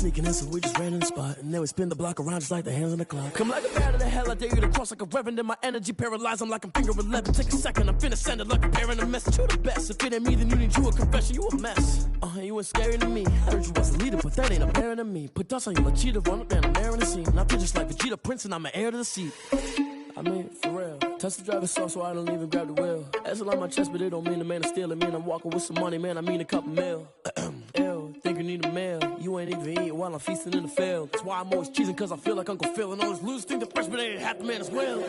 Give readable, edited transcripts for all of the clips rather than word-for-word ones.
sneaking in, so we just ran in the spot. And then we spin the block around just like the hands on the clock. Come like a bat of the hell, I dare you to cross like a reverend. In my energy paralyzed, I'm like I'm finger 11. Take a second, I'm finna send it like a bearing a message. You the best, if it ain't me, then you need you a confession. You a mess, you ain't scary to me. Heard you was a leader, but that ain't apparent to me. Put dust on you, a cheater, run up there and air in the scene. And I feel just like Vegeta Prince, and I'm an heir to the seat. I mean, for real. Touch the driver's soft so I don't even grab the wheel. That's on my chest, but it don't mean the man is stealing. Man, I'm walking with some money, man, I mean a couple mil. Ew, think you need a meal. You ain't even eating while I'm feasting in the field. That's why I'm always cheesing, cause I feel like Uncle Phil. And all those losers think the freshman ain't half the man as well.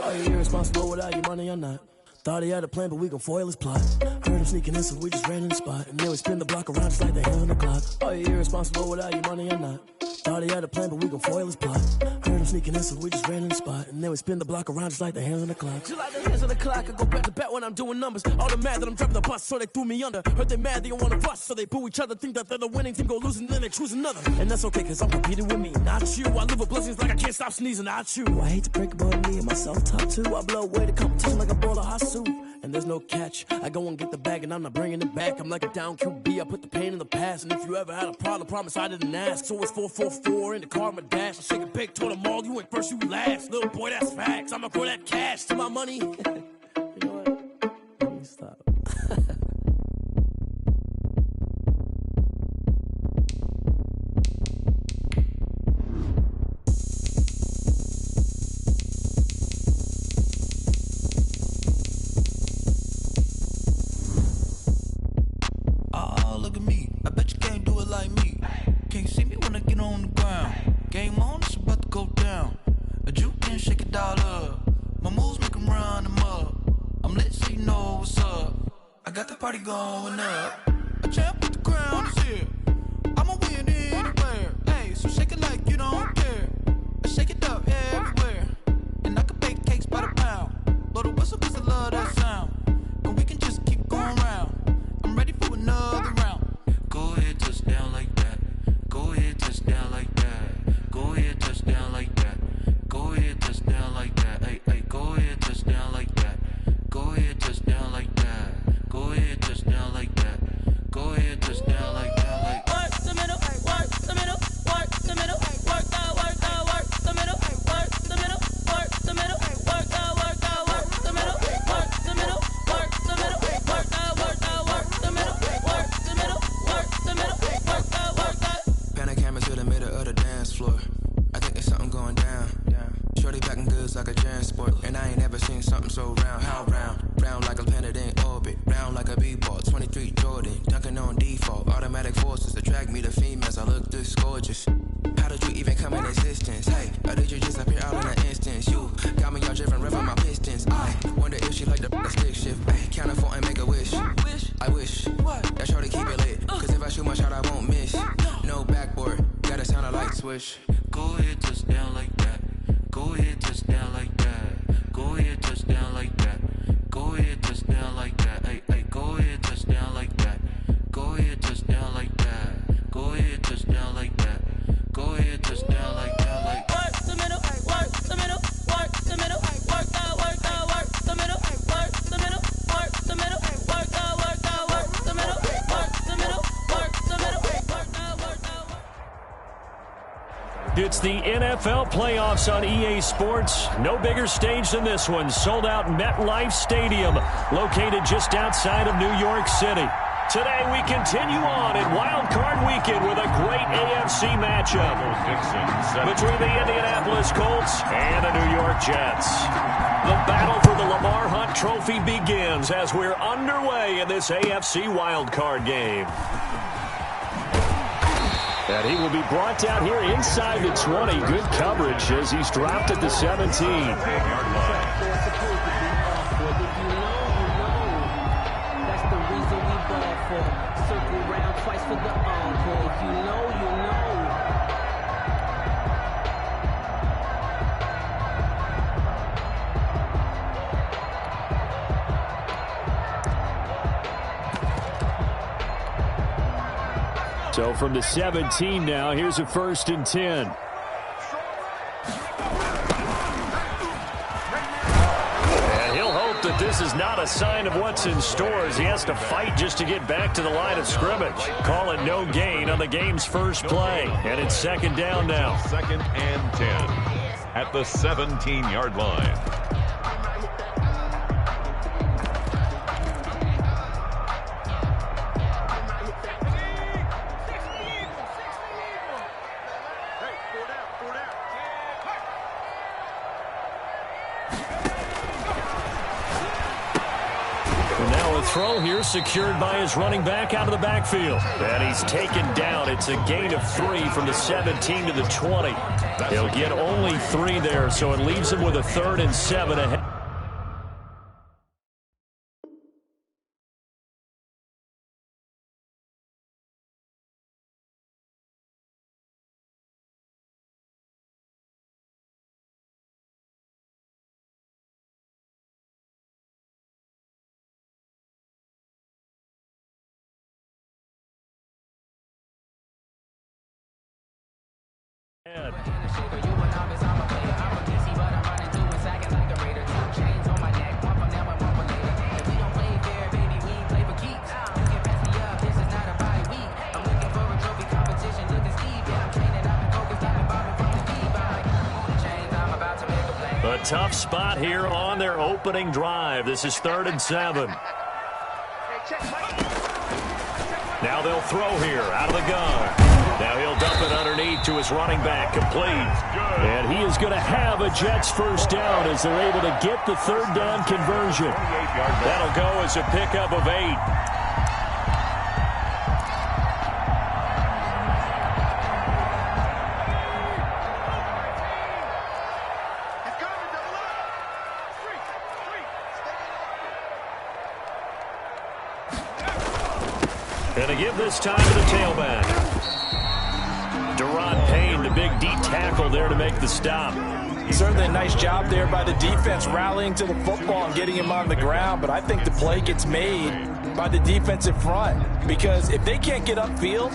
Are you irresponsible without your money or not? Thought he had a plan, but we gon' foil his plot. Heard him sneaking in, so we just ran in the spot. And then we spin the block around just like the hands on the clock. Are you irresponsible without your money or not? Thought he had a plan, but we gon' foil his plot. Heard him sneaking in, so we just ran in the spot. And then we spin the block around just like the hands on the clock. Just like the hands on the clock, I go back to back when I'm doing numbers. All the mad that I'm driving the bus, so they threw me under. Heard they mad, they don't wanna bust, so they boo each other. Think that they're the winning team, go losing, then they choose another. And that's okay, cause I'm competing with me, not you. I live with blessings like I can't stop sneezing, not you. I hate to break about me and my self-talk too. I blow away the competition like a bowl of hot soup. And there's no catch. I go and get the bag and I'm not bringing it back. I'm like a down QB, I put the pain in the past. And if you ever had a problem, promise I didn't ask. So it's 444 in the car, my dash. I shake a big, told them all, you ain't first, you last. Little boy, that's facts. I'ma throw that cash to my money. You know what? Let me stop. Party going up. A champ with the crown is here. I'ma win anywhere. Hey, so shake it like you don't care. Shake it up everywhere. And I can bake cakes by the pound. Blow the whistle cause I love that sound. And we can just keep going round. I'm ready for another round. Go ahead, touch down like that. Go ahead, touch down like that. Go ahead, touch down like that. Go ahead, touch down like that. Hey, hey, go ahead, touch down like that. Go ahead, touch down like that. Go ahead, touch down like that. Go ahead, touch down like that. Like work the middle, work the middle, work the middle, work the middle, work the middle, work the middle, work the middle, work the middle, work the middle, work the middle, work the middle, work the middle, work the. Pan a camera to the middle of the dance floor. I think there's something going down. Shorty packing goods like a transport, and I ain't never seen something so round. How round? Round like a planet in orbit, round like a b-ball. 23 Jordan, dunking on default. Automatic forces attract me to females. I look this gorgeous. How did you even come in existence? Hey, or did you just appear out in an instance? You got me all driven, revving my pistons. I wonder if she like the stick shift. Hey, count a 4 and make a wish. I wish that shorty keep it lit. Cause if I shoot my shot, I won't miss. No backboard, gotta sound a light switch. Go ahead, touch down like that. Go ahead, touch down like that. Go ahead, touch down like that. Go ahead, touch down like that. Hey, hey, go ahead, touch down like that. Go ahead, touch down like that. Go ahead, touch down like that. Go ahead, touch down like that. Like work the middle, work the middle, work the middle, work the middle, work the middle, work the middle, work the middle, work the middle, work the middle, work the middle. It's the NFL playoffs on EA Sports. No bigger stage than this one. Sold out MetLife Stadium, located just outside of New York City. Today we continue on in Wild Card Weekend with a great AFC matchup between the Indianapolis Colts and the New York Jets. The battle for the Lamar Hunt Trophy begins as we're underway in this AFC Wild Card game. And he will be brought down here inside the 20. Good coverage as he's dropped at the 17. So from the 17 now, here's a 1st and 10. And he'll hope to that this is not a sign of what's in store as he has to fight just to get back to the line of scrimmage. Call it no gain on the game's first play. And it's second down now. 2nd and 10 at the 17-yard line. Throw here secured by his running back out of the backfield. And he's taken down. It's a gain of 3 from the 17 to the 20. He'll get only 3 there, so it leaves him with a 3rd and 7 ahead. A tough spot here on their opening drive. This is 3rd and 7. Now they'll throw here out of the gun. Now he'll dump it underneath to his running back, complete. And he is going to have a Jets first down as they're able to get the 3rd down conversion. That'll go as a pickup of 8. And to give this time to the tailback. Deron Payne, the big D tackle there to make the stop. Certainly a nice job there by the defense rallying to the football and getting him on the ground. But I think the play gets made by the defensive front. Because if they can't get upfield,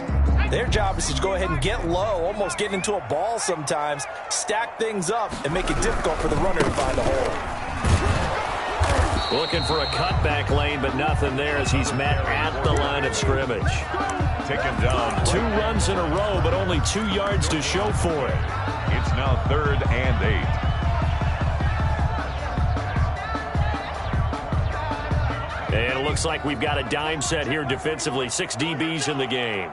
their job is to go ahead and get low, almost get into a ball sometimes, stack things up, and make it difficult for the runner to find a hole. Looking for a cutback lane, but nothing there as he's met at the line of scrimmage. Taken down. 2 runs in a row, but only 2 yards to show for it. It's now 3rd and 8. And it looks like we've got a dime set here defensively. 6 DBs in the game.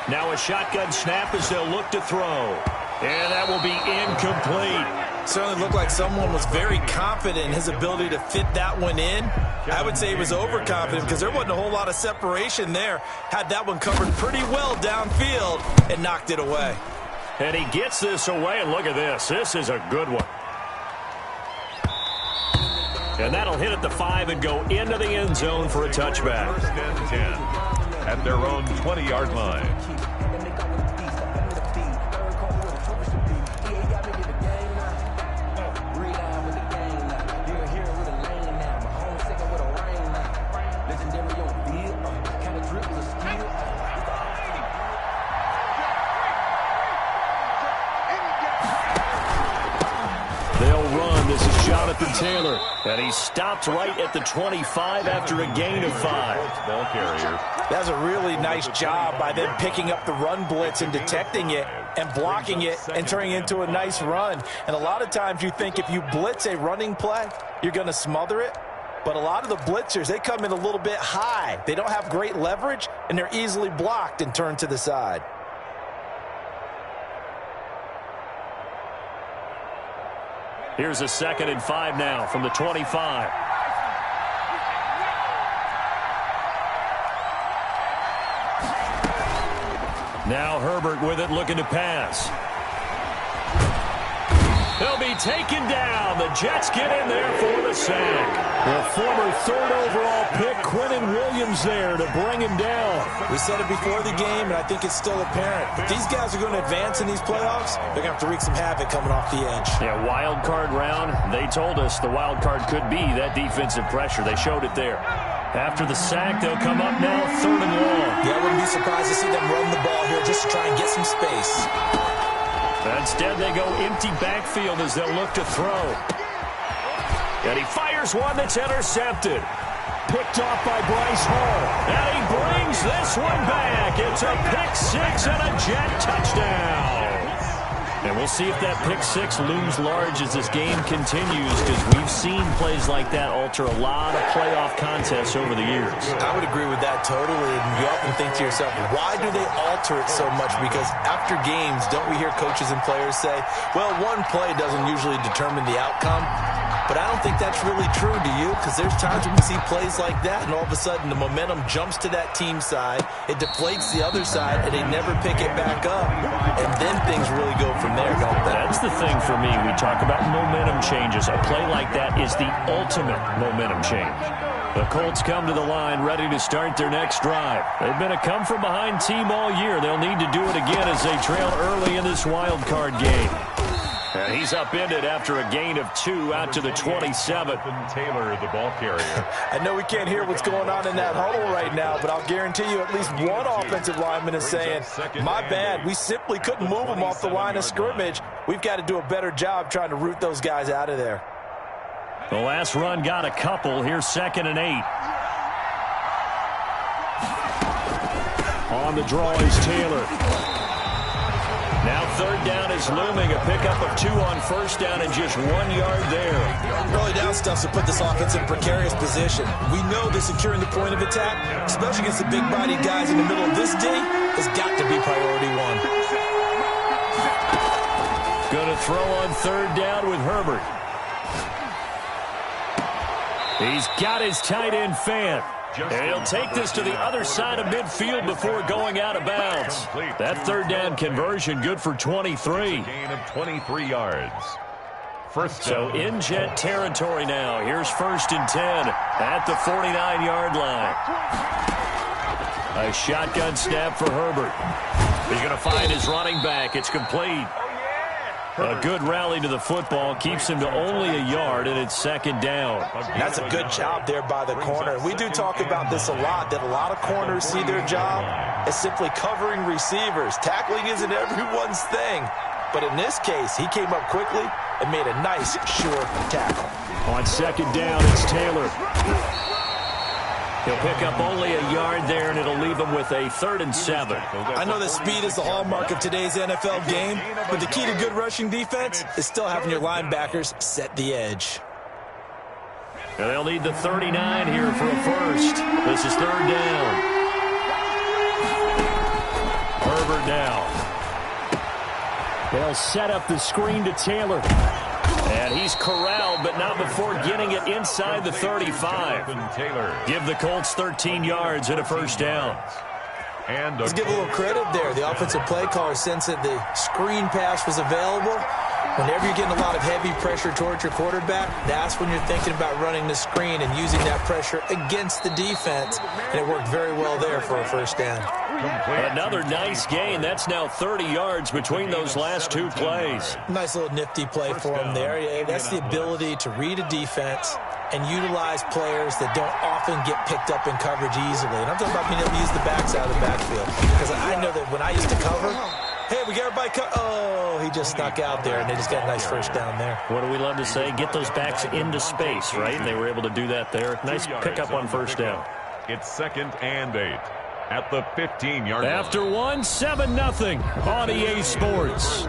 Now a shotgun snap as they'll look to throw. And that will be incomplete. Certainly looked like someone was very confident in his ability to fit that one in. I would say he was overconfident because there wasn't a whole lot of separation there. Had that one covered pretty well downfield and knocked it away. And he gets this away, and look at this. This is a good one. And that'll hit at the 5 and go into the end zone for a touchback. 1st and 10 at their own 20-yard line. Taylor, and he stopped right at the 25 after a gain of 5. Ball carrier. That's a really nice job by them picking up the run blitz and detecting it and blocking it and turning it into a nice run. And a lot of times you think if you blitz a running play, you're going to smother it. But a lot of the blitzers, they come in a little bit high. They don't have great leverage, and they're easily blocked and turned to the side. Here's a 2nd and 5 now from the 25. Now Herbert with it, looking to pass. He'll be taken down. The Jets get in there for the sack. The former 3rd overall pick, Quinnen Williams, there to bring him down. We said it before the game, and I think it's still apparent. If these guys are going to advance in these playoffs, they're going to have to wreak some havoc coming off the edge. Yeah, wild card round. They told us the wild card could be that defensive pressure. They showed it there. After the sack, they'll come up now 3rd and long. Yeah, I wouldn't be surprised to see them run the ball here just to try and get some space. Instead, they go empty backfield as they'll look to throw. And he fires one that's intercepted. Picked off by Bryce Hall. And he brings this one back. It's a pick six and a Jet touchdown. And we'll see if that pick six looms large as this game continues, because we've seen plays like that alter a lot of playoff contests over the years. I would agree with that totally. And you often think to yourself, why do they alter it so much? Because after games, don't we hear coaches and players say, well, one play doesn't usually determine the outcome. But I don't think that's really true, do you? Because there's times when we see plays like that, and all of a sudden the momentum jumps to that team side, it deflates the other side, and they never pick it back up. And then things really go from there, don't they? That's the thing for me. We talk about momentum changes. A play like that is the ultimate momentum change. The Colts come to the line ready to start their next drive. They've been a come-from-behind team all year. They'll need to do it again as they trail early in this wild card game. And he's upended after a gain of 2 out to the 27. Taylor, the ball carrier. I know we can't hear what's going on in that huddle right now, but I'll guarantee you at least one offensive lineman is saying, my bad, we simply couldn't move them off the line of scrimmage. We've got to do a better job trying to root those guys out of there. The last run got a couple. Here's 2nd and 8. On the draw is Taylor. Now 3rd down is looming. A pickup of 2 on 1st down and just 1 yard there. Early down stuff to put this offense in a precarious position. We know that securing the point of attack, especially against the big-bodied guys in the middle of this D, has got to be priority 1. Going to throw on 3rd down with Herbert. He's got his tight end Fant. And he'll take this to the other side of midfield before going out of bounds. That 3rd down conversion good for 23. Gain of 23 yards. So in Jet territory now. Here's 1st and 10 at the 49-yard line. A shotgun snap for Herbert. He's going to find his running back. It's complete. A good rally to the football keeps him to only a yard, and it's 2nd down. That's a good job there by the corner. We do talk about this a lot, that a lot of corners see their job as simply covering receivers. Tackling isn't everyone's thing. But in this case, he came up quickly and made a nice, short tackle. On 2nd down, it's Taylor. He'll pick up only a yard there, and it'll leave him with a 3rd and 7. I know that speed is the hallmark of today's NFL game, but the key to good rushing defense is still having your linebackers set the edge. And they'll need the 39 here for a first. This is 3rd down. Herbert now. They'll set up the screen to Taylor. And he's corralled, but not before getting it inside the 35. Give the Colts 13 yards and a 1st down. And let's give a little credit there. The offensive play caller sensed that the screen pass was available. Whenever you're getting a lot of heavy pressure towards your quarterback, that's when you're thinking about running the screen and using that pressure against the defense. And it worked very well there for a 1st down. Another nice gain. That's now 30 yards between those last 2 plays. Nice little nifty play for him there. Yeah, that's the ability to read a defense and utilize players that don't often get picked up in coverage easily. And I'm talking about being able to use the backs out of the backfield. Because I know that when I used to cover, hey, we got everybody oh, he just snuck out there, and they just got a nice 1st down there. What do we love to say? Get those backs into space, right? And they were able to do that there. Nice pickup on 1st down. It's 2nd and 8 at the 15-yard line. After 7-0 on EA Sports.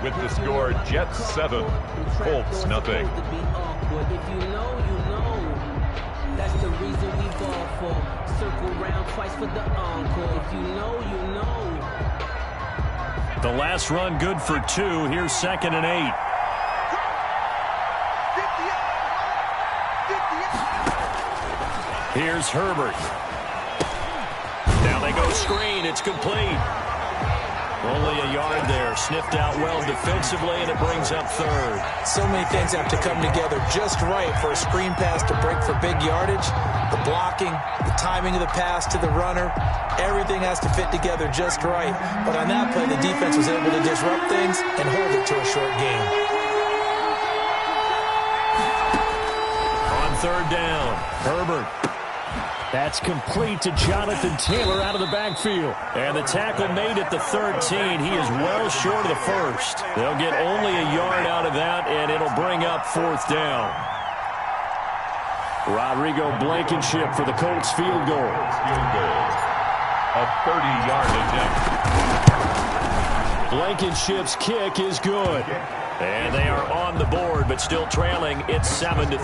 With the score, Jets 7, Colts 0. If you know, you know. That's the reason we ball for. Circle round twice for the encore. If you know, you know. The last run good for 2. Here's 2nd and 8. Here's Herbert. Now they go screen. It's complete. Only a yard there. Sniffed out well defensively, and it brings up 3rd. So many things have to come together just right for a screen pass to break for big yardage. The blocking, the timing of the pass to the runner, everything has to fit together just right. But on that play, the defense was able to disrupt things and hold it to a short gain. On 3rd down, Herbert. That's complete to Jonathan Taylor out of the backfield. And the tackle made at the 13. He is well short of the first. They'll get only a yard out of that, and it'll bring up 4th down. Rodrigo Blankenship for the Colts field goal. Field goal. A 30-yard attempt. Blankenship's kick is good. And they are on the board, but still trailing. It's 7-3.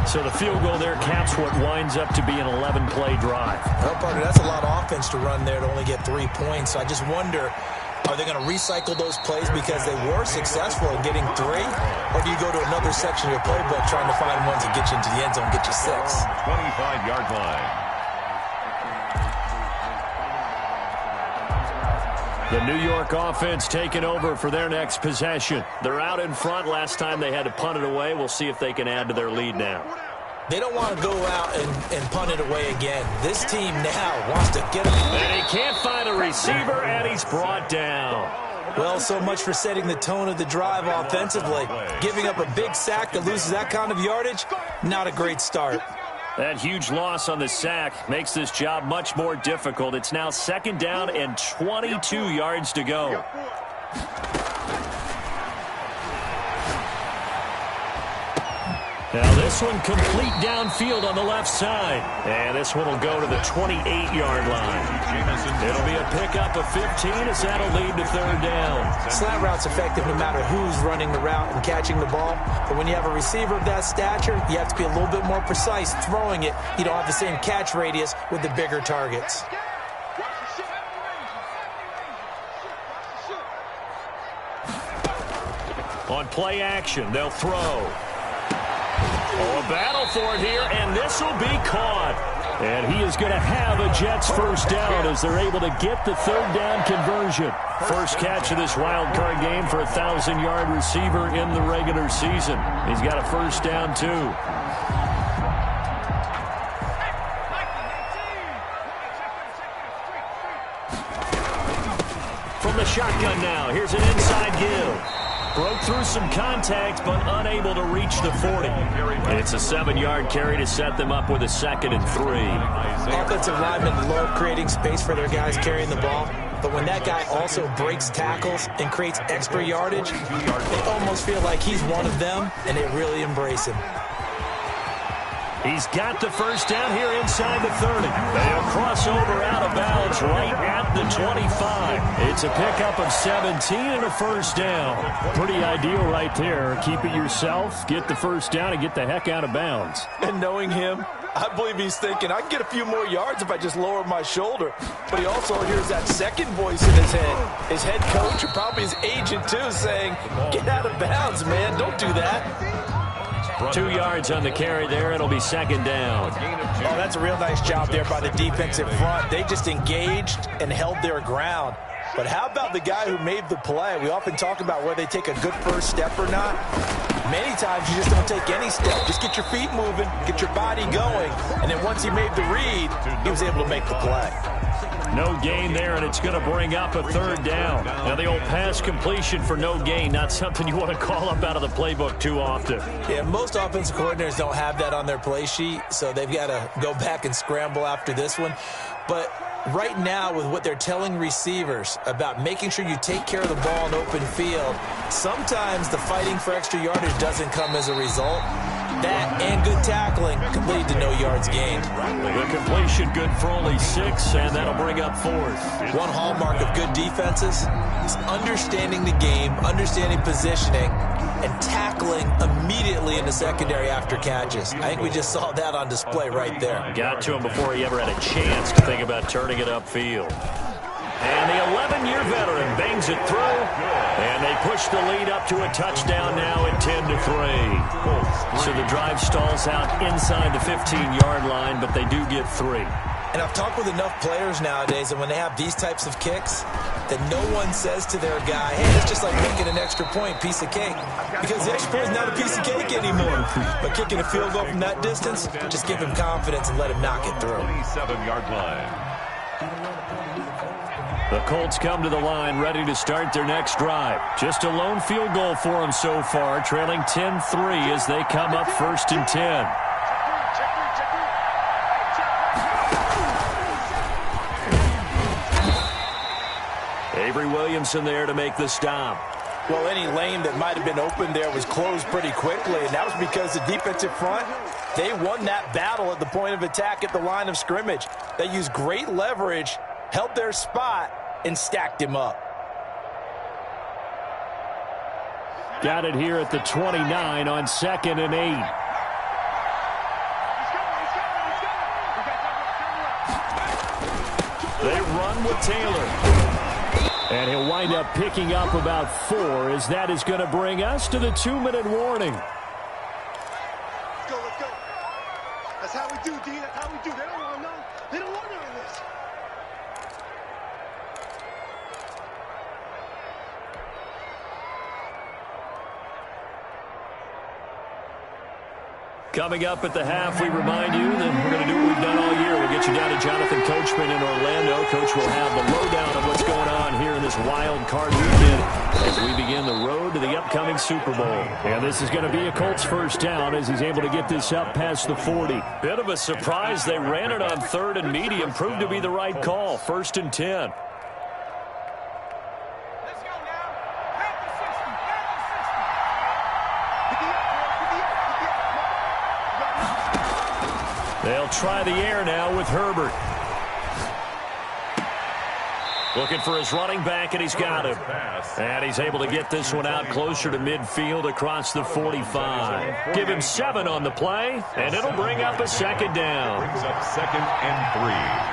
So the field goal there caps what winds up to be an 11-play drive. Well, partner, that's a lot of offense to run there to only get 3 points. So I just wonder, are they going to recycle those plays because they were successful in getting 3? Or do you go to another section of your playbook trying to find ones that get you into the end zone and get you 6? 25-yard line. The New York offense taking over for their next possession. They're out in front. Last time they had to punt it away. We'll see if they can add to their lead now. They don't want to go out and punt it away again. This team now wants to get him. And he can't find a receiver, and he's brought down. Well, so much for setting the tone of the drive offensively. Giving up a big sack that loses that kind of yardage, not a great start. That huge loss on the sack makes this job much more difficult. It's now 2nd down and 22 yards to go. Now this one complete downfield on the left side. And this one will go to the 28-yard line. It'll be a pickup of 15 as that'll lead to 3rd down. Slant route's effective no matter who's running the route and catching the ball. But when you have a receiver of that stature, you have to be a little bit more precise throwing it. You don't have the same catch radius with the bigger targets. On play action, they'll throw. Oh, a battle for it here, and this will be caught. And he is going to have a Jets 1st down as they're able to get the 3rd down conversion. First catch of this wild card game for a 1,000-yard receiver in the regular season. He's got a 1st down, too. From the shotgun now, here's an inside give. Broke through some contact, but unable to reach the 40. It's a 7-yard carry to set them up with a 2nd and 3. Offensive linemen love creating space for their guys carrying the ball. But when that guy also breaks tackles and creates extra yardage, they almost feel like he's one of them, and they really embrace him. He's got the 1st down here inside the 30. They'll cross over out of bounds right at the 25. It's a pickup of 17 and a 1st down. Pretty ideal right there. Keep it yourself, get the 1st down, and get the heck out of bounds. And knowing him, I believe he's thinking, I can get a few more yards if I just lower my shoulder. But he also hears that second voice in his head. His head coach and probably his agent, too, saying, get out of bounds, man. Don't do that. 2 yards on the carry there. It'll be 2nd down. Oh, that's a real nice job there by the defensive front. They just engaged and held their ground. But how about the guy who made the play? We often talk about whether they take a good first step or not. Many times you just don't take any step. Just get your feet moving, get your body going, and then once he made the read, he was able to make the play. No gain there, and it's going to bring up a 3rd down. Now, the old pass completion for no gain, not something you want to call up out of the playbook too often. Yeah, most offensive coordinators don't have that on their play sheet, so they've got to go back and scramble after this one. But right now, with what they're telling receivers about making sure you take care of the ball in open field, sometimes the fighting for extra yardage doesn't come as a result. That and good tackling could lead to no yards gained. The completion good for only 6, and that'll bring up 4th. One hallmark of good defenses is understanding the game, understanding positioning, and tackling immediately in the secondary after catches. I think we just saw that on display right there. Got to him before he ever had a chance to think about turning it upfield. And the 11-year veteran bangs it through, and they push the lead up to a touchdown now at 10-3. So the drive stalls out inside the 15-yard line, but they do get 3. And I've talked with enough players nowadays, and when they have these types of kicks, that no one says to their guy, hey, it's just like making an extra point, piece of cake. Because the extra point is not a piece of cake anymore. But kicking a field goal from that distance, just give him confidence and let him knock it through. 27-yard line. The Colts come to the line ready to start their next drive. Just a lone field goal for them so far, trailing 10-3 as they come up 1st and 10. Avery Williamson there to make the stop. Well, any lane that might have been open there was closed pretty quickly, and that was because the defensive front, they won that battle at the point of attack at the line of scrimmage. They used great leverage, held their spot, and stacked him up. Got it here at the 29 on 2nd and 8. They run with Taylor. And he'll wind up picking up about 4 as that is going to bring us to the 2-minute warning. Let's go, let's go. That's how we do, D. That's how we do. They don't want to know. They don't want none of this. Coming up at the half, we remind you that we're going to do what we've done all year. We'll get you down to Jonathan Coachman in Orlando. Coach will have the lowdown of what's going on here in this wild card weekend as we begin the road to the upcoming Super Bowl. And this is going to be a Colts first down as he's able to get this up past the 40. Bit of a surprise. They ran it on 3rd and medium. Proved to be the right call. 1st and 10. They'll try the air now with Herbert. Looking for his running back, and he's got him. And he's able to get this one out closer to midfield across the 45. Give him 7 on the play, and it'll bring up a 2nd down. Brings up 2nd and 3.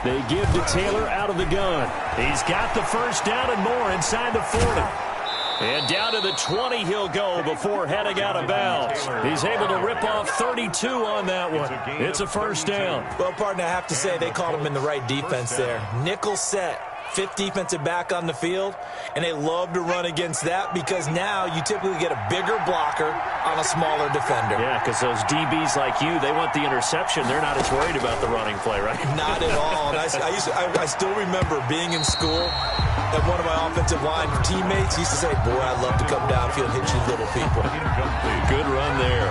They give to Taylor out of the gun. He's got the first down and more inside the 40. And down to the 20 he'll go before heading out of bounds. He's able to rip off 32 on that one. It's a first down. Well, partner, I have to say they caught him in the right defense there. Nickel set. 5th defensive back on the field, and they love to run against that because now you typically get a bigger blocker on a smaller defender. Yeah, because those DBs like you, they want the interception. They're not as worried about the running play, right? Not at all. And I still remember being in school, and one of my offensive line teammates used to say, boy, I'd love to come downfield and hit you little people. Good run there.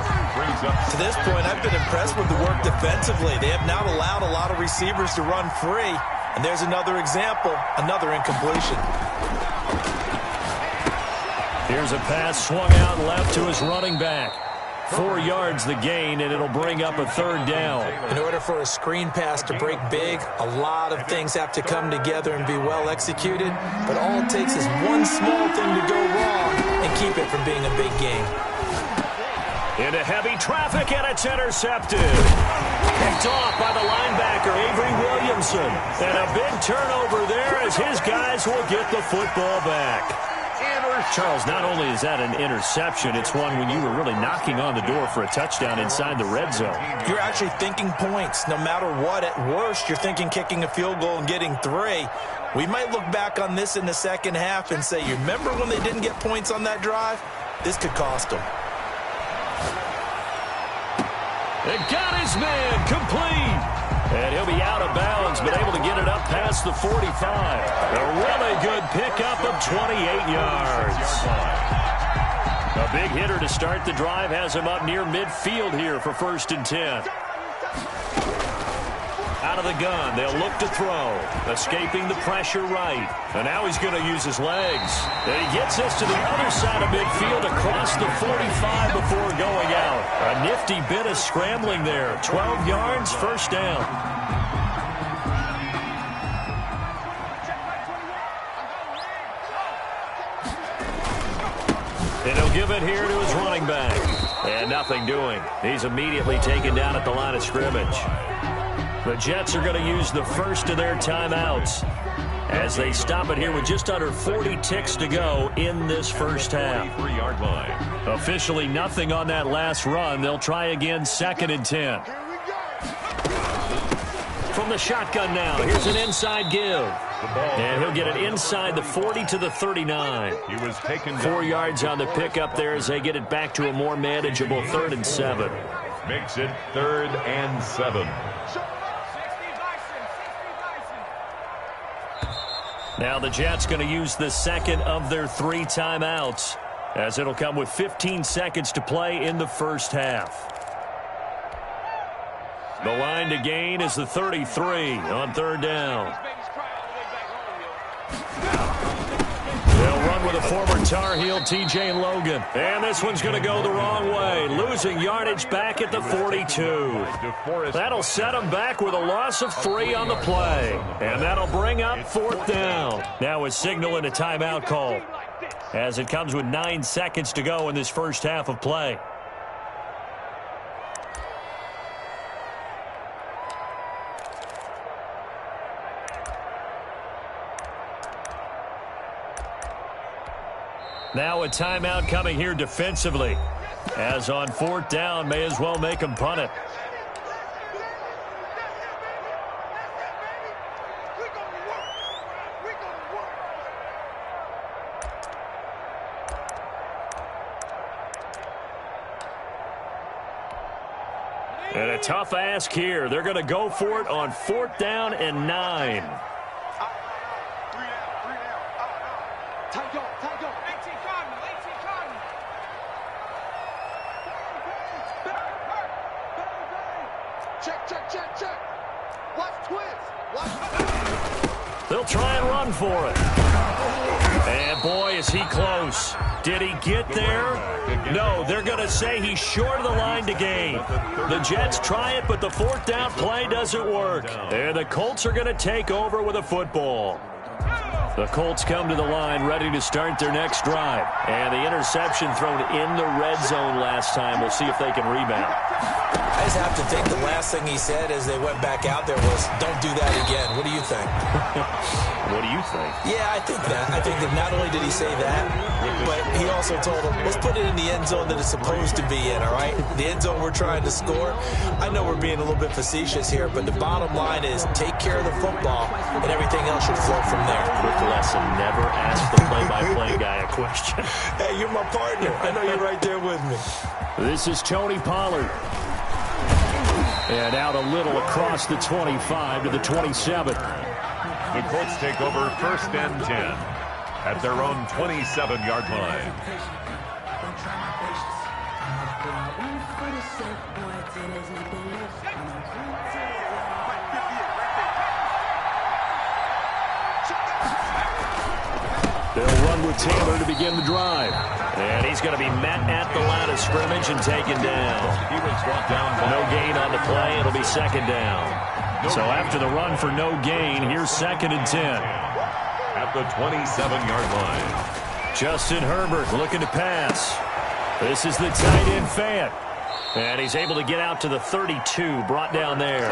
To this point, I've been impressed with the work defensively. They have now allowed a lot of receivers to run free. And there's another example, another incompletion. Here's a pass swung out left to his running back. 4 yards the gain, and it'll bring up a 3rd down. In order for a screen pass to break big, a lot of things have to come together and be well executed. But all it takes is one small thing to go wrong and keep it from being a big game. Into heavy traffic, and it's intercepted. Picked off by the linebacker, Avery Williamson. And a big turnover there as his guys will get the football back. Charles, not only is that an interception, it's one when you were really knocking on the door for a touchdown inside the red zone. You're actually thinking points. No matter what, at worst, you're thinking kicking a field goal and getting 3. We might look back on this in the second half and say, you remember when they didn't get points on that drive? This could cost them. They got his man complete. And he'll be out of bounds, but able to get it up past the 45. A really good pickup of 28 yards. A big hitter to start the drive has him up near midfield here for 1st and 10. Out of the gun, they'll look to throw. Escaping the pressure right. And now he's going to use his legs. And he gets this to the other side of midfield across the 45 before going out. A nifty bit of scrambling there. 12 yards, 1st down. And he'll give it here to his running back. And nothing doing. He's immediately taken down at the line of scrimmage. The Jets are going to use the first of their timeouts as they stop it here with just under 40 ticks to go in this first half. 3-yard line. Officially nothing on that last run. They'll try again 2nd and 10. From the shotgun now, here's an inside give. And he'll get it inside the 40 to the 39. He was taken 4 yards on the pickup there as they get it back to a more manageable 3rd and 7. Makes it 3rd and 7. Now the Jets going to use the second of their 3 timeouts. as it'll come with 15 seconds to play in the first half. The line to gain is the 33 on third down. They'll run with a former Tar Heel, T.J. Logan. And this one's going to go the wrong way, losing yardage back at the 42. That'll set them back with a loss of 3 on the play. And that'll bring up fourth down. Now a signal and a timeout call, as it comes with 9 seconds to go in this first half of play. Now a timeout coming here defensively, as on fourth down, may as well make them punt it. And a tough ask here. They're going to go for it on fourth down and 9. They'll try and run for it. And boy, is he close. Did he get there? No, they're going to say he's short of the line to gain. The Jets try it, but the fourth down play doesn't work. And the Colts are going to take over with a football. The Colts come to the line ready to start their next drive. And the interception thrown in the red zone last time. We'll see if they can rebound. I just have to think the last thing he said as they went back out there was, don't do that again. What do you think? What do you think? Yeah, I think that. I think that not only did he say that, but he also told him, let's put it in the end zone that it's supposed to be in, all right? The end zone we're trying to score. I know we're being a little bit facetious here, but the bottom line is take care of the football, and everything else should flow from there. Quick lesson, never ask the play-by-play guy a question. Hey, you're my partner. I know you're right there with me. This is Tony Pollard. And out a little across the 25 to the 27. The Colts take over first and 10 at their own 27-yard line. They'll run with Taylor to begin the drive. And he's going to be met at the line of scrimmage and taken down. He was brought down. No gain on the play. It'll be second down. So after the run for no gain, here's second and 10. At the 27-yard line. Justin Herbert looking to pass. This is the tight end Fant. And he's able to get out to the 32, brought down there.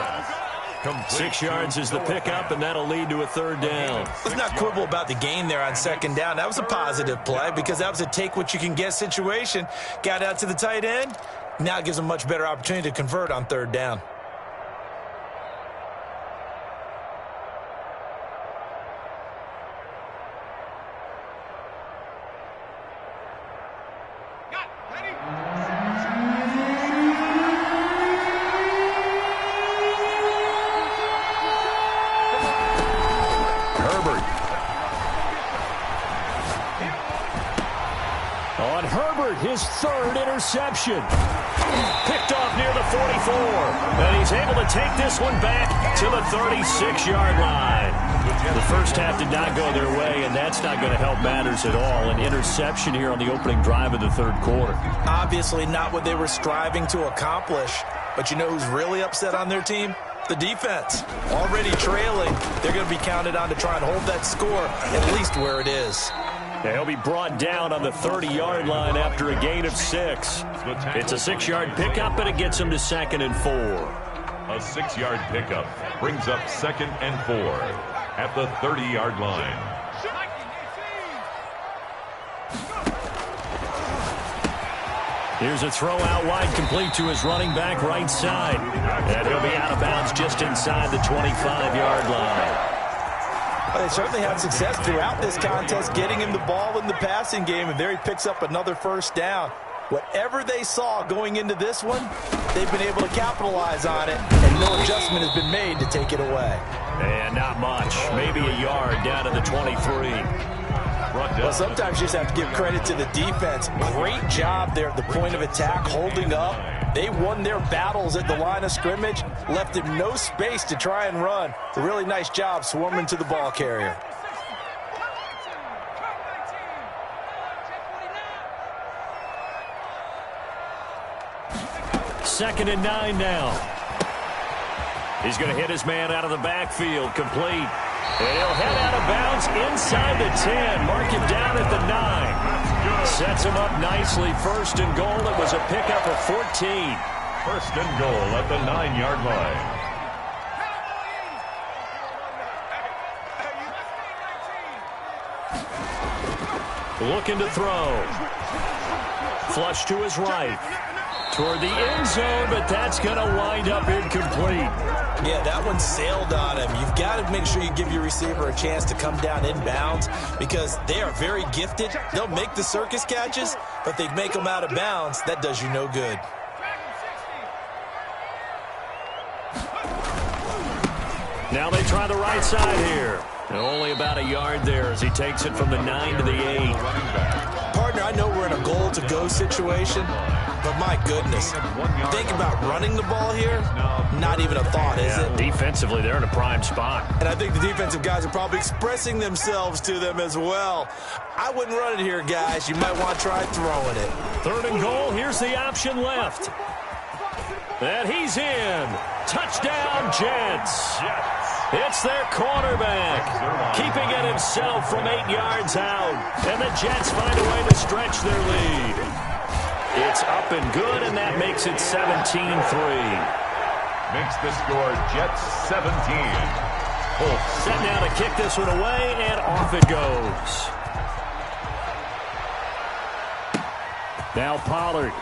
6 yards is the pickup, and that'll lead to a third down. Let's not quibble about the gain there on second down. That was a positive play because that was a take-what-you-can-get situation. Got out to the tight end. Now it gives them a much better opportunity to convert on third down. His third interception. Picked off near the 44. And he's able to take this one back to the 36-yard line. The first half did not go their way, and that's not going to help matters at all. An interception here on the opening drive of the third quarter. Obviously not what they were striving to accomplish. But you know who's really upset on their team? The defense. Already trailing. They're going to be counted on to try and hold that score at least where it is. Yeah, he'll be brought down on the 30-yard line after a gain of 6. It's a 6-yard pickup, and it gets him to second and 4. A 6-yard pickup brings up second and 4 at the 30-yard line. Here's a throw out wide, complete to his running back right side. And he'll be out of bounds just inside the 25-yard line. Well, they certainly had success throughout this contest, getting him the ball in the passing game, and there he picks up another first down. Whatever they saw going into this one, they've been able to capitalize on it, and no adjustment has been made to take it away. And not much, maybe a yard down to the 23. Well, sometimes you just have to give credit to the defense. Great job there at the point of attack, holding up. They won their battles at the line of scrimmage, left him no space to try and run. A really nice job swarming to the ball carrier. Second and 9 now. He's going to hit his man out of the backfield, complete. And he'll head out of bounds inside the 10. Mark him down at the 9. Sets him up nicely. First and goal. It was a pickup of 14. First and goal at the 9-yard line. Looking to throw. Flush to his right. Toward the end zone, but that's going to wind up incomplete. Yeah, that one sailed on him. You've got to make sure you give your receiver a chance to come down inbounds because they are very gifted. They'll make the circus catches, but they make them out of bounds. That does you no good. Now they try the right side here. And only about a yard there as he takes it from the 9 to the 8. Partner, I know we're in a goal-to-go situation, but my goodness, think about running the ball here. Not even a thought, is it? Defensively, they're in a prime spot. And I think the defensive guys are probably expressing themselves to them as well. I wouldn't run it here, guys. You might want to try throwing it. Third and goal. Here's the option left. And he's in. Touchdown, Jets. It's their quarterback, keeping it himself from 8 yards out. And the Jets find a way to stretch their lead. It's up and good, and that makes it 17-3. Makes the score Jets 17. Set now to kick this one away, and off it goes. Now Pollard.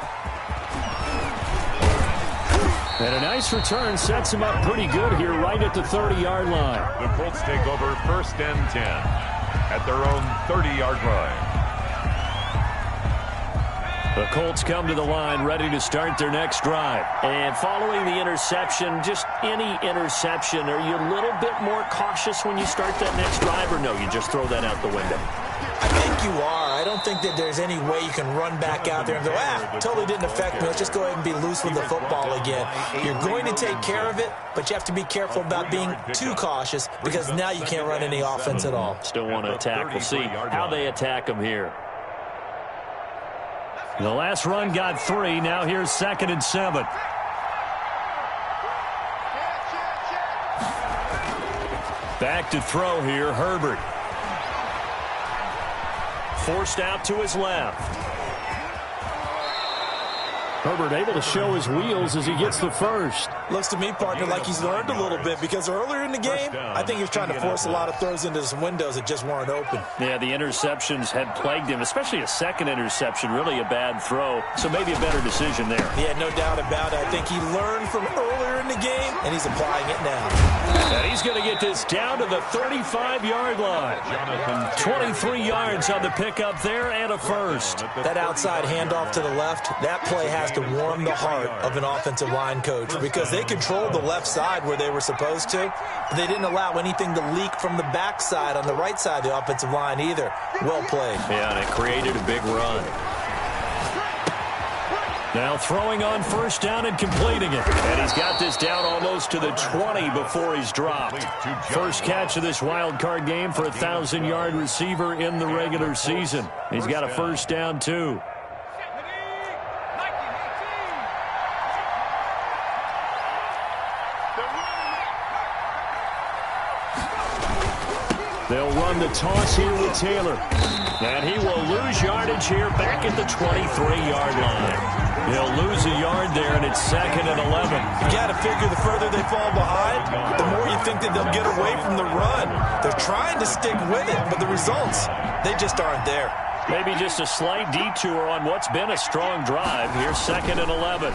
And a nice return sets him up pretty good here right at the 30-yard line. The Colts take over first and 10 at their own 30-yard line. The Colts come to the line ready to start their next drive. And following the interception, just any interception, are you a little bit more cautious when you start that next drive, or no, you just throw that out the window? I think you are. I don't think that there's any way you can run back out there and go, totally didn't affect me. Let's just go ahead and be loose with the football again. You're going to take care of it, but you have to be careful about being too cautious because now you can't run any offense at all. Still want to attack. We'll see how they attack them here. The last run got 3. Now here's 2nd and 7. Back to throw here, Herbert. Forced out to his left. Herbert able to show his wheels as he gets the first. Looks to me, partner, like he's learned a little bit because earlier in the game, I think he was trying to force a lot of throws into some windows that just weren't open. Yeah, the interceptions had plagued him, especially a second interception, really a bad throw. So maybe a better decision there. Yeah, no doubt about it. I think he learned from earlier in the game, and he's applying it now. And he's going to get this down to the 35-yard line. 23 yards on the pickup there and a first. That outside handoff to the left, that play has to warm the heart of an offensive line coach because they controlled the left side where they were supposed to, but they didn't allow anything to leak from the backside on the right side of the offensive line either. Well played. Yeah, and it created a big run. Now throwing on first down and completing it. And he's got this down almost to the 20 before he's dropped. First catch of this wild card game for a 1,000-yard receiver in the regular season. He's got a first down, too. They'll run the toss here with Taylor. And he will lose yardage here back at the 23-yard line. He'll lose a yard there, and it's 2nd and 11. You got to figure the further they fall behind, the more you think that they'll get away from the run. They're trying to stick with it, but the results, they just aren't there. Maybe just a slight detour on what's been a strong drive. Here's 2nd and 11.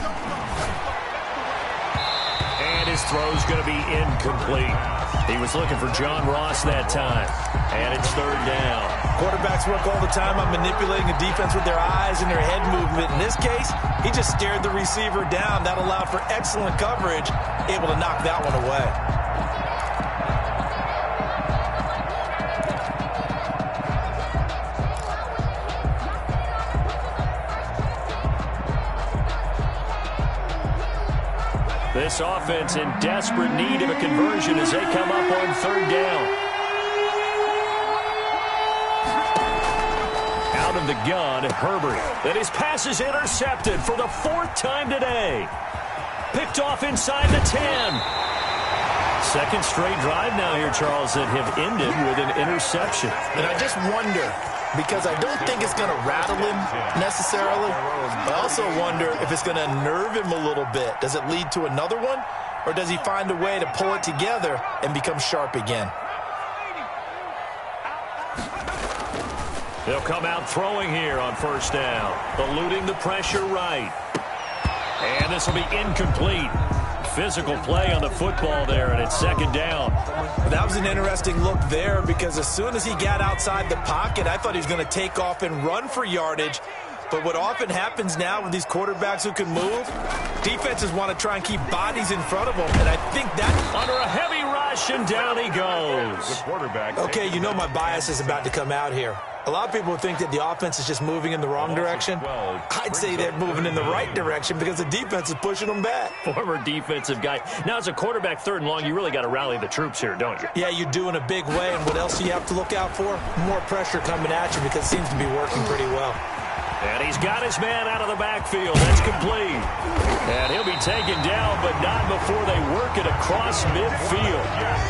And his throw's going to be incomplete. He was looking for John Ross that time. And it's 3rd down. Quarterbacks work all the time on manipulating a defense with their eyes and their head movement. In this case, he just stared the receiver down. That allowed for excellent coverage, able to knock that one away. This offense in desperate need of a conversion as they come up on third down. Out of the gun, Herbert. And his pass is intercepted for the 4th time today. Picked off inside the 10. Second straight drive now here, Charles, that have ended with an interception. And I just wonder, because I don't think it's going to rattle him necessarily. I also wonder if it's going to nerve him a little bit. Does it lead to another one? Or does he find a way to pull it together and become sharp again? They'll come out throwing here on first down. Eluding the pressure right. And this will be incomplete. Physical play on the football there, and it's second down. That was an interesting look there because as soon as he got outside the pocket, I thought he was going to take off and run for yardage. But what often happens now with these quarterbacks who can move, defenses want to try and keep bodies in front of them, and I think that... Under a heavy rush, and down he goes. The quarterback. Okay, you know my bias is about to come out here. A lot of people think that the offense is just moving in the wrong direction. I'd say they're moving in the right direction because the defense is pushing them back. Former defensive guy. Now, as a quarterback, third and long, you really got to rally the troops here, don't you? Yeah, you do in a big way. And what else do you have to look out for? More pressure coming at you because it seems to be working pretty well. And he's got his man out of the backfield. That's complete. And he'll be taken down, but not before they work it across midfield.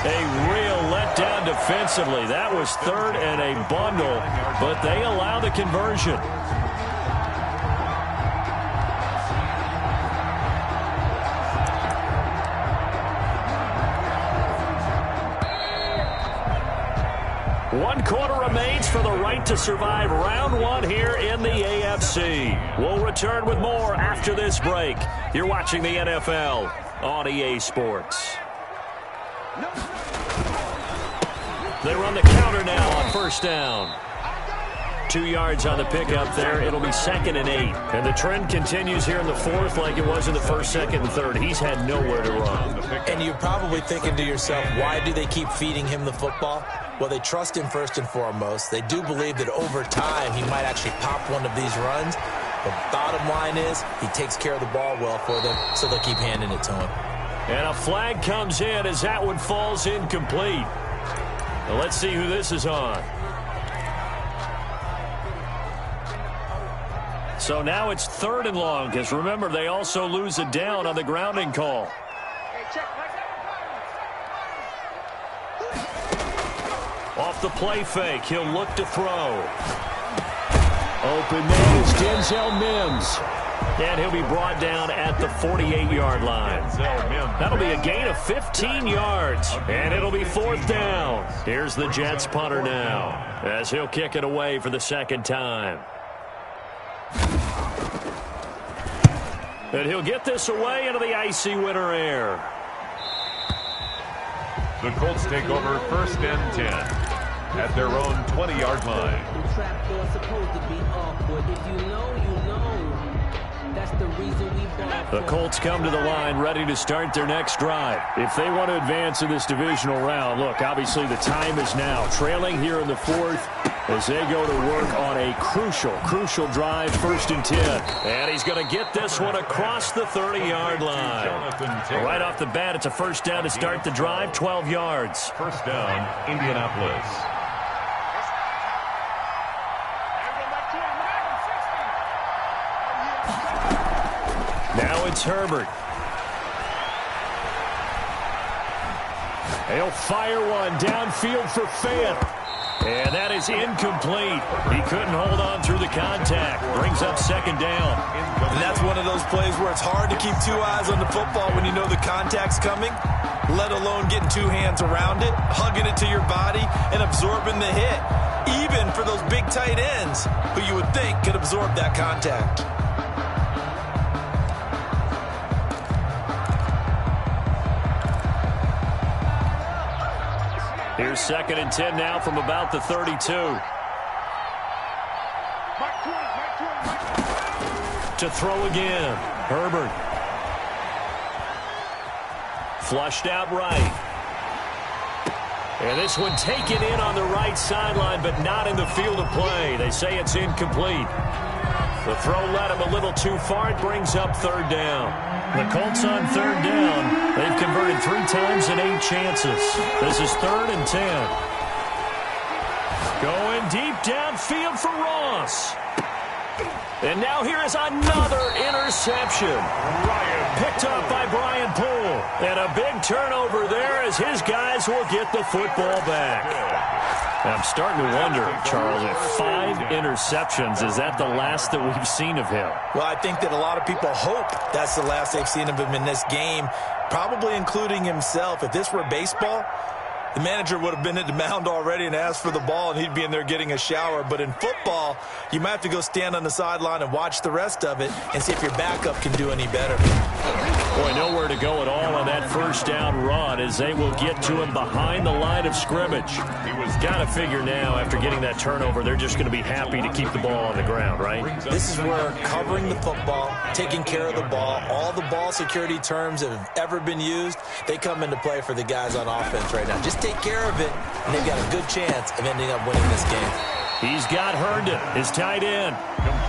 A real letdown defensively. That was third and a bundle, but they allow the conversion. One quarter remains for the right to survive round one here in the AFC. We'll return with more after this break. You're watching the NFL on EA Sports. They run the counter now on first down. 2 yards on the pickup there. It'll be 2nd and 8. And the trend continues here in the 4th like it was in the 1st, 2nd, and 3rd. He's had nowhere to run. And you're probably thinking to yourself, why do they keep feeding him the football? Well, they trust him first and foremost. They do believe that over time he might actually pop one of these runs. The bottom line is he takes care of the ball well for them, so they'll keep handing it to him. And a flag comes in as that one falls incomplete. Now let's see who this is on. So now it's 3rd and long, because remember, they also lose a down on the grounding call. Off the play fake, he'll look to throw. Open man is Denzel Mims. And he'll be brought down at the 48-yard line. That'll be a gain of 15 yards. And it'll be 4th down. Here's the Jets punter now, as he'll kick it away for the 2nd time. And he'll get this away into the icy winter air. The Colts take over 1st and 10 at their own 20-yard line. The trap door's supposed to be awkward. If you know, you know. That's the reason we bought. The Colts come to the line ready to start their next drive. If they want to advance in this divisional round, look, obviously the time is now. Trailing here in the 4th as they go to work on a crucial drive, 1st and 10. And he's going to get this one across the 30-yard line. Right off the bat, it's a 1st down to start the drive, 12 yards. 1st down, Indianapolis. Now it's Herbert. He'll fire one downfield for Fant. And that is incomplete. He couldn't hold on through the contact. Brings up 2nd down. And that's one of those plays where it's hard to keep 2 eyes on the football when you know the contact's coming, let alone getting 2 hands around it, hugging it to your body, and absorbing the hit. Even for those big tight ends who you would think could absorb that contact. Here's 2nd and 10 now from about the 32. To throw again, Herbert. Flushed out right. And this one taken in on the right sideline, but not in the field of play. They say it's incomplete. The throw led him a little too far. It brings up third down. The Colts on third down. They've converted 3 times in 8 chances. This is 3rd and 10. Going deep downfield for Ross. And now here is another interception. Picked up by Brian Poole. And a big turnover there as his guys will get the football back. I'm starting to wonder, Charles, if 5 interceptions, is that the last that we've seen of him? Well, I think that a lot of people hope that's the last they've seen of him in this game, probably including himself. If this were baseball, the manager would have been at the mound already and asked for the ball, and he'd be in there getting a shower. But in football, you might have to go stand on the sideline and watch the rest of it and see if your backup can do any better. Boy, nowhere to go at all on that first down run as they will get to him behind the line of scrimmage. He was got to figure now after getting that turnover, they're just going to be happy to keep the ball on the ground, right? This is where covering the football, taking care of the ball, all the ball security terms that have ever been used, they come into play for the guys on offense right now. Just take care of it, and they've got a good chance of ending up winning this game. He's got Herndon, his tight end,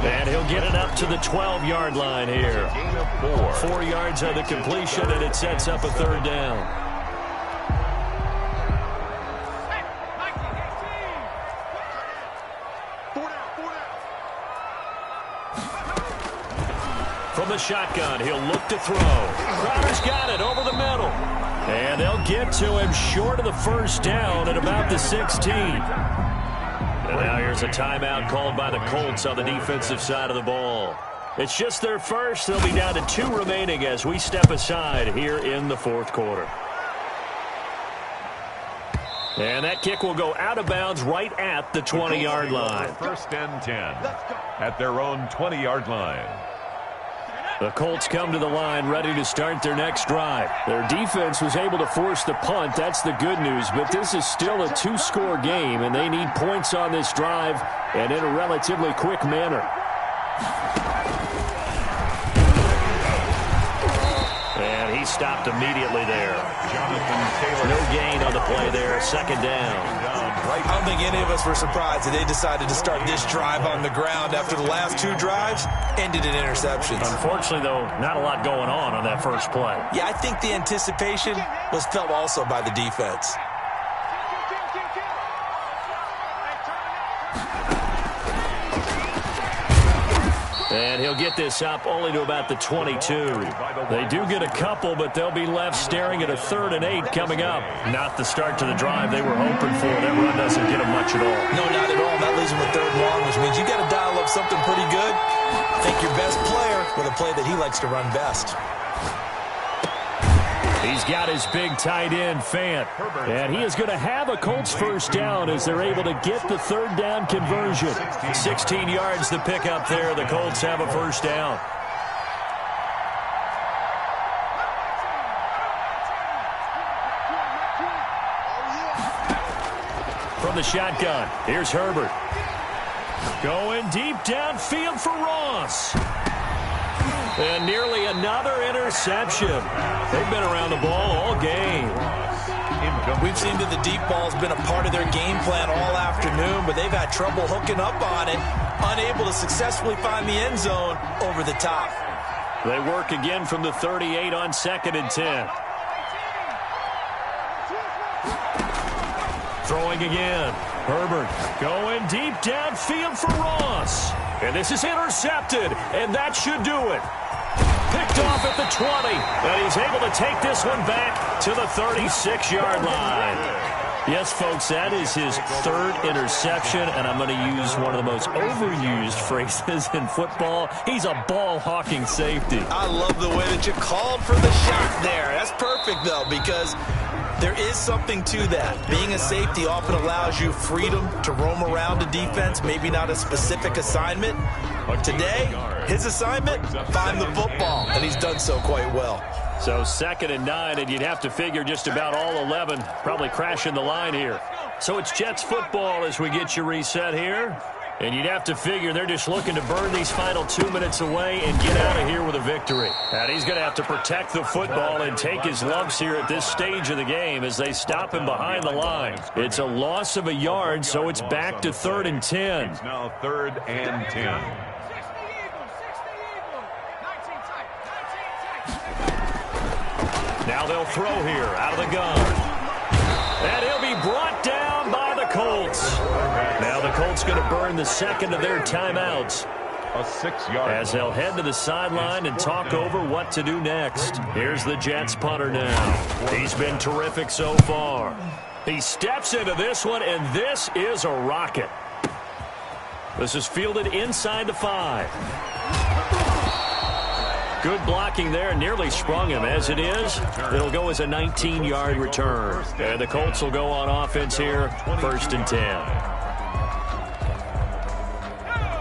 and he'll get it up to the 12-yard line here. 4 yards on the completion, and it sets up a third down. From the shotgun, he'll look to throw. Crowder's got it over the middle. And they'll get to him short of the first down at about the 16. And now here's a timeout called by the Colts on the defensive side of the ball. It's just their first. They'll be down to 2 remaining as we step aside here in the 4th quarter. And that kick will go out of bounds right at the 20-yard line. 1st and 10 at their own 20-yard line. The Colts come to the line ready to start their next drive. Their defense was able to force the punt. That's the good news. But this is still a 2-score game, and they need points on this drive and in a relatively quick manner. And he stopped immediately there. No gain on the play there. 2nd down. I don't think any of us were surprised that they decided to start this drive on the ground after the last 2 drives ended in interceptions. Unfortunately, though, not a lot going on that first play. Yeah, I think the anticipation was felt also by the defense. And he'll get this up only to about the 22. They do get a couple, but they'll be left staring at a 3rd and 8 coming up. Not the start to the drive they were hoping for. That run doesn't get them much at all. No, not at all. That leaves them with 3rd and long, which means you got to dial up something pretty good. Think your best player with a play that he likes to run best. He's got his big tight end, Fant. And he is going to have a Colts first down as they're able to get the 3rd down conversion. 16 yards to pick up there. The Colts have a first down. From the shotgun, here's Herbert. Going deep downfield for Ross. And nearly another interception. They've been around the ball all game. We've seen that the deep ball's been a part of their game plan all afternoon, but they've had trouble hooking up on it, unable to successfully find the end zone over the top. They work again from the 38 on 2nd and 10. Throwing again. Herbert going deep downfield for Ross. And this is intercepted, and that should do it. Picked off at the 20, and he's able to take this one back to the 36-yard line. Yes, folks, that is his 3rd interception, and I'm going to use one of the most overused phrases in football. He's a ball-hawking safety. I love the way that you called for the shot there. That's perfect, though, because there is something to that. Being a safety often allows you freedom to roam around a defense, maybe not a specific assignment. Today, his assignment, find the football, and he's done so quite well. So 2nd and 9, and you'd have to figure just about all 11 probably crashing the line here. So it's Jets football as we get you reset here. And you'd have to figure they're just looking to burn these final 2 minutes away and get out of here with a victory. And he's going to have to protect the football and take his lumps here at this stage of the game as they stop him behind the line. It's a loss of a yard, so it's back to 3rd and 10. It's now 3rd and 10. Now they'll throw here out of the gun. And he'll be brought down by the Colts. Now the Colts going to burn the second of their timeouts. A 6-yard as they'll head to the sideline and talk over what to do next. Here's the Jets punter now. He's been terrific so far. He steps into this one, and this is a rocket. This is fielded inside the 5. Good blocking there, nearly sprung him. As it is, it'll go as a 19-yard return. And the Colts will go on offense here, 1st and 10.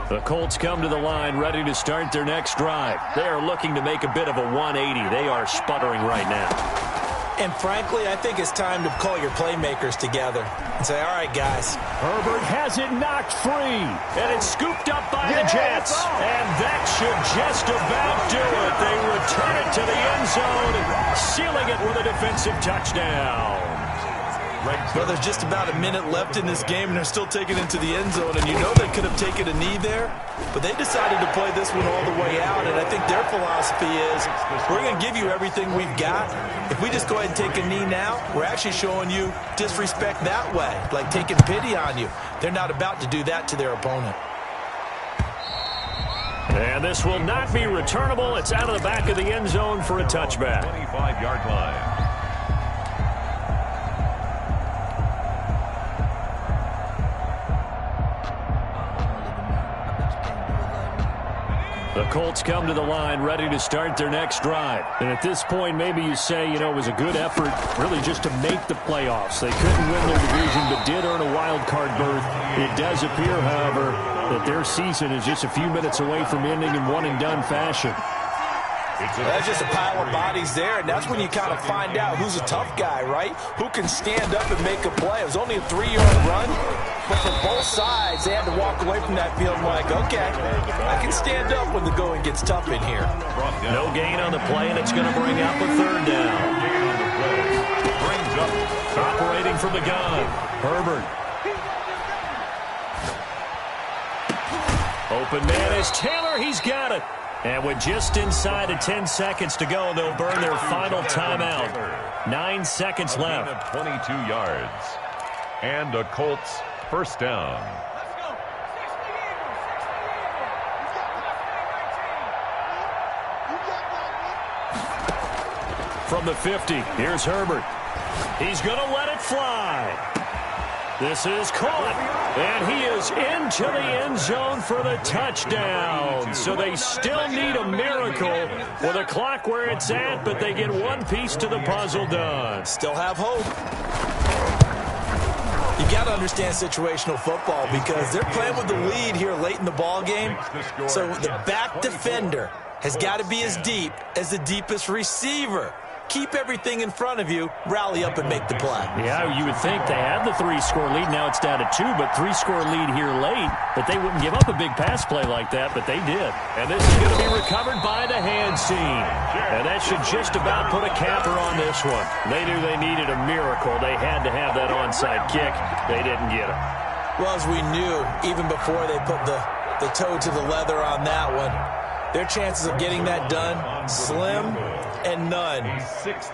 The Colts come to the line ready to start their next drive. They are looking to make a bit of a 180. They are sputtering right now. And frankly, I think it's time to call your playmakers together and say, all right, guys. Herbert has it knocked free, and it's scooped up by the Jets. And that should just about do it. They return it to the end zone, sealing it with a defensive touchdown. Well, there's just about a minute left in this game, and they're still taking it to the end zone. And you know they could have taken a knee there, but they decided to play this one all the way out. And I think their philosophy is, we're going to give you everything we've got. If we just go ahead and take a knee now, we're actually showing you disrespect that way, like taking pity on you. They're not about to do that to their opponent. And this will not be returnable. It's out of the back of the end zone for a touchback. 25-yard line. The Colts come to the line ready to start their next drive. And at this point, maybe you say, you know, it was a good effort really just to make the playoffs. They couldn't win their division but did earn a wild card berth. It does appear, however, that their season is just a few minutes away from ending in one-and-done fashion. That's just a pile of bodies there, and that's when you kind of find out who's a tough guy, right? Who can stand up and make a play. It was only a 3-yard run, but for both sides, they had to walk away from that field like, okay, I can stand up when the going gets tough in here. No gain on the play, and it's going to bring up a 3rd down. Brings up operating from the gun, Herbert. Open man is Taylor. He's got it. And with just inside of 10 seconds to go, they'll burn their final timeout. 9 seconds left. 22 yards. And a Colts 1st down. From the 50, here's Herbert. He's going to let it fly. This is caught, and he is into the end zone for the touchdown. So they still need a miracle with a clock where it's at, but they get one piece to the puzzle done. Still have hope. You got to understand situational football because they're playing with the lead here late in the ball game. So the back defender has got to be as deep as the deepest receiver. Keep everything in front of you, rally up and make the play. Yeah, you would think they had the 3-score lead. Now it's down to 2, but 3-score lead here late. That they wouldn't give up a big pass play like that, but they did. And this is going to be recovered by the hands team. And that should just about put a capper on this one. They knew they needed a miracle. They had to have that onside kick. They didn't get it. Well, as we knew, even before they put the toe to the leather on that one, their chances of getting that done, slim and none.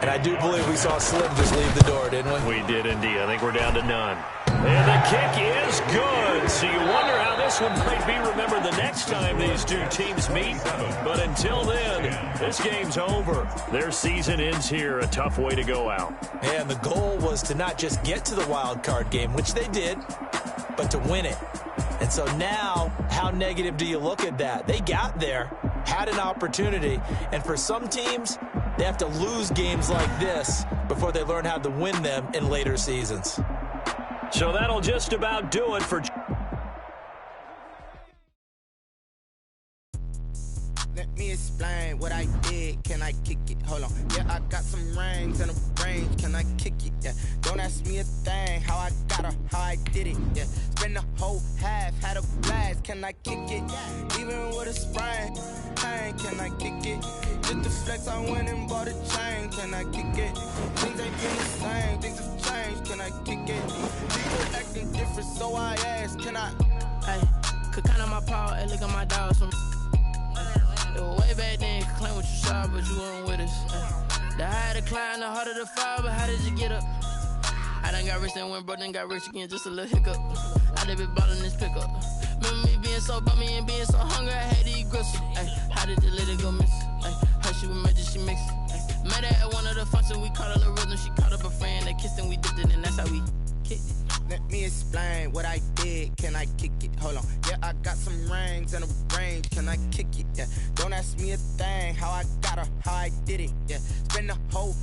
And I do believe we saw Slim just leave the door, didn't we? We did indeed. I think we're down to none. And the kick is good. So you wonder how this one might be remembered the next time these two teams meet. But until then, this game's over. Their season ends here. A tough way to go out. And the goal was to not just get to the wild card game, which they did, but to win it. And so now, how negative do you look at that? They got there, had an opportunity, and for some teams, they have to lose games like this before they learn how to win them in later seasons. So that'll just about do it for... Let me explain what I did. Can I kick it? Hold on. Yeah, I got some rings and a range. Can I kick it? Yeah. Don't ask me a thing. How I got her, how I did it. Yeah. Spend the whole half, had a blast. Can I kick it? Even with a sprain. Can I kick it? Just the flex, I went and bought a chain. Can I kick it? Things ain't been the same. Things have changed. Can I kick it? People acting different, so I asked. Can I? Hey, could count on my paw and look at my dogs from. Way back then, claim what you saw, but you weren't with us. The higher the climb, the harder the fall, but how did you get up? I done got rich and went broke, then got rich again, just a little hiccup. I done been ballin' this pickup. Remember me being so bummy and being so hungry, I had to eat gristle. How did the lady go miss? Her she was magic, she mixed. Met her at one of the functions, we caught her rhythm. She caught up a friend, they kissed and we dipped it, and that's how we kicked it. Let me explain what I did. Can I kick it? Hold on. Yeah, I got some rings and a range. Can I kick it? Yeah. Don't ask me a thing. How I got her, how I did it. Yeah. Spend the whole